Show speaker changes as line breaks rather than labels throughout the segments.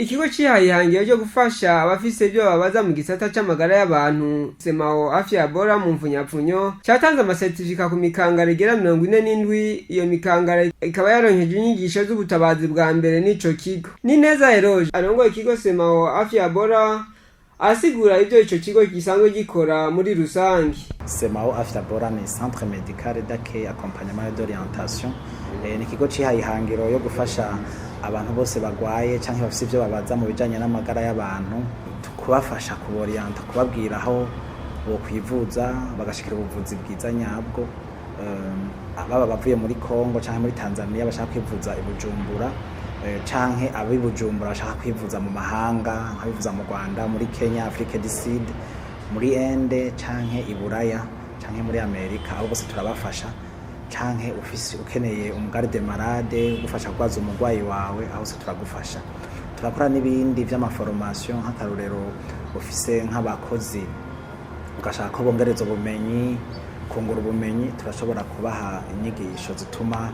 ikigo cihaye cyo gufasha abafise ibyo babaza mu gisata c'amagara y'abantu Semao Afya Bora mu mfunyapfunyo cyatanze amasertifika ku mikangara igera 47. Iyo mikangara ikaba yaronkeje inyigisho z'ubutabazi bwa mbere n'ico kigo. Ni neza Eroge arongoye ikigo Semao Afya Bora asigura ibyo ico kigo gisanzwe gikora muri rusangi.
Semao Afya Bora ni centre médical d'accueil accompagnement et d'orientation. Ni ikigo cihaye ihangiro yo gufasha abantu bose bagwaye canke bafise ibyo babaza mu bijanye n'amagara y'abantu, kubafasha kuborienta, kubabwira aho bo kwivuza bagashikira ubuvuzi bwiza nyabwo. Ababa bavuye muri Kongo canke muri Tanzania bashaka kwivuza i Bujumbura, canke abi Bujumbura bashaka kwivuza mu mahanga nkabivuza mu Rwanda, muri Kenya, Afrique du Sud, muri Inde canke i Buraya canke muri Amerika, abo bose turabafasha. Canke ufise ukeneye umugarde malade gufasha kwaza umugwayi wawe, aho se turagufasha. Turakora n'ibindi vy'amaformation nk'akarurero ufise nk'abakozi ugashaka ko bongereza ubumenyi, kungura ubumenyi, turashobora kubaha inyigisho zituma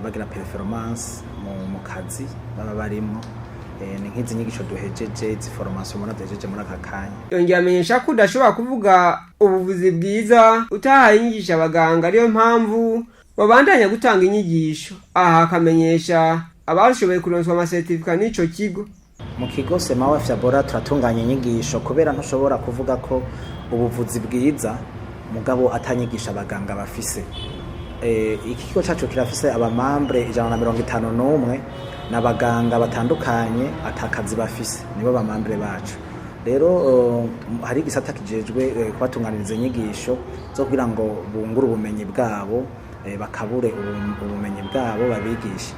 bagira performance mu kazi baba barimo. Ni nk'izi nyigisho duhejeje, izi formation mona duhejeje muri aka kanya.
Yongera amenyesha ko udashobora kuvuga ubuvuzi bwiza utahaye inyigisho abaganga, ariyo mpamvu babandanya gutanga inyigisho. Aha akamenyesha abashoboye kuronswa amasertifika n'ico kigo.
Mu kigo Semao Afya Bora turatunganya inyigisho kubera ntushobora kuvuga ko ubuvuzi bwiza mugabo atanyigisha abaganga bafise. Iki kigo cacu kirafise abamambre 151 n'abaganga batandukanye atakazi bafise, nibo bamambre bacu. Rero hari igisata kijejwe kubatunganiriza inyigisho zo kugira ngo bungure ubumenyi bwabo, bakabure ubumenyi bwabo babigisha.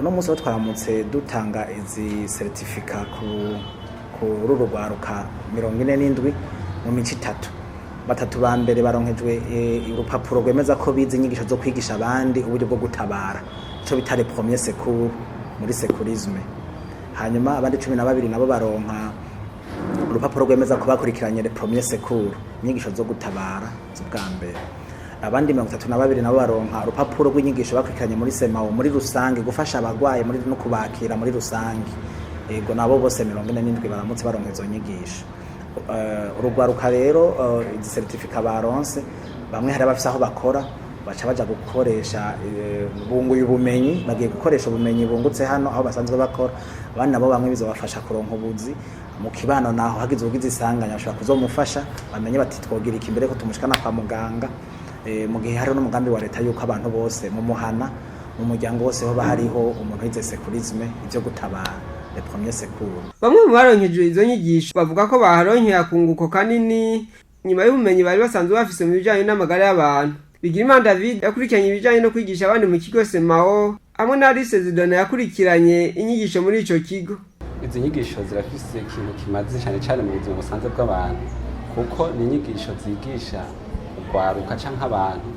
Uno munsi twaramutse dutanga izi certificate ku rugwaruka 47 mu mici 3. Batatu ba mbere baronkejwe urupapuro rwemeza ko bize inyigisho zo kwigisha abandi uburyo bwo gutabara, cyo bitare premier secours muri secourisme. Hanyuma abandi 12 nabo baronka urupapuro rwemeza ko bakurikiranye le premier secours, inyigisho zo gutabara z'ubwa mbere. Abandi 32 nabo baronka urupapuro rw'inyigisho bakurikiranye muri Semao muri rusange gufasha abagwaye muri no kubakira muri rusange. Ego nabo bose 47 baramutse baronka izo nyigisho. Urugwaruka rero izi certificate baronse, bamwe hari abafise aho bakora baca baja gukoresha bunguye ubumenyi, bagiye gukoresha ubumenyi bungutse hano aho basanzwe bakora. Abandi nabo bamwe bizobafasha kuronka ubuzi mu kibano, naho hagize ubugize isanganya bashobora kuzomufasha bamenye bati twogira iki mbere ko tumushikana kwa muganga. Mu gihe hari n'umugambi wa leta yuko abantu bose mu muhana mu muryango wose ho bahariho umuntu wize secourisme ivyo gutabara le premier secours.
Bamwe mu baronkejwe izo nyigisho bavuga ko baharonkeye akunguko kanini nyuma y'ubumenyi bari basanzwe bafise mu bijanye n'amagara y'abantu. Bigirimana David yakurikiranye ibijanye no kwigisha abandi mu kigo Semao, hamwe na Alice Zidona yakurikiranye inyigisho muri ico kigo.
Izi nyigisho zirafise ikintu kimaze cyane mu buzima busanzwe bw'abantu, kuko ni inyigisho zigisha ugwaruka canke abantu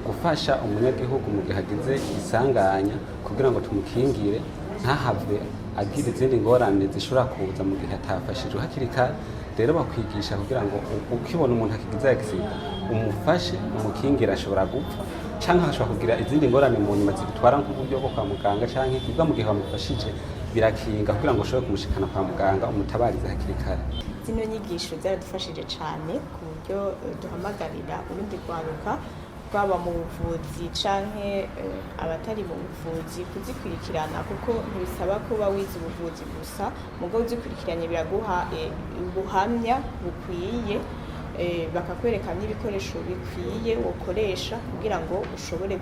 gufasha umunyagihugu mu gihe hagize isanganya kugira ngo tumukingire ntahave agira izindi ngorane zishobora kuza mu gihe atafashijwe hakiri kare. Rero bakwigisha kugira ngo ukibona umuntu akigize accident umufashe umukingire, ashobora gupfa canke ashobora kugira izindi ngorane mu nyuma zitwara nk'uburyo bwo kwa muganga canke kivuga mu gihe bamufashije birakinga kugira ngo ushobore kumushikana kwa muganga umutabarize hakiri kare.
Zino nyigisho zaradufashije cyane ku buryo duhamagarira urundi rwaruka baba mu buvuzi canke abatari mu buvuzi kuzikurikirana, kuko ntibisaba kuba wize ubuvuzi gusa, mugabo uzikurikiranye biraguha ubuhamya bukwiye, bakakwereka n'ibikoresho bikwiye ukoresha kugira ngo ushobore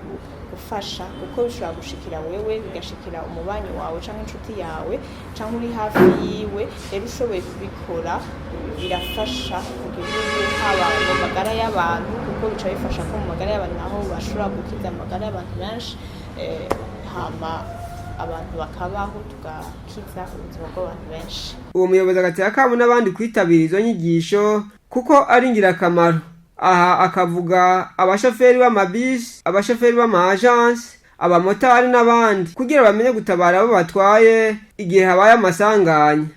gufasha, kuko bishobora gushikira wewe bigashikira umubanyi wawe canke inshuti yawe canke uri hafi yiwe. Rero ushoboye kubikora birafasha kugira haba mu magara y'abantu, kuko bica bifasha ko mu magara y'abantu naho bashobora gukiza amagara y'abantu benshi, hama abantu bakabaho tugakiza ubuzima bw'abantu benshi.
Uwo muyobozi agatera akamo n'abandi kwitabira izo nyigisho kuko ari ingirakamaro. Aha akavuga abashoferi b'amabisi, abashoferi b'amaagence, abamotari n'abandi kugira bamenye gutabara abo batwaye igihe habaye amasanganya.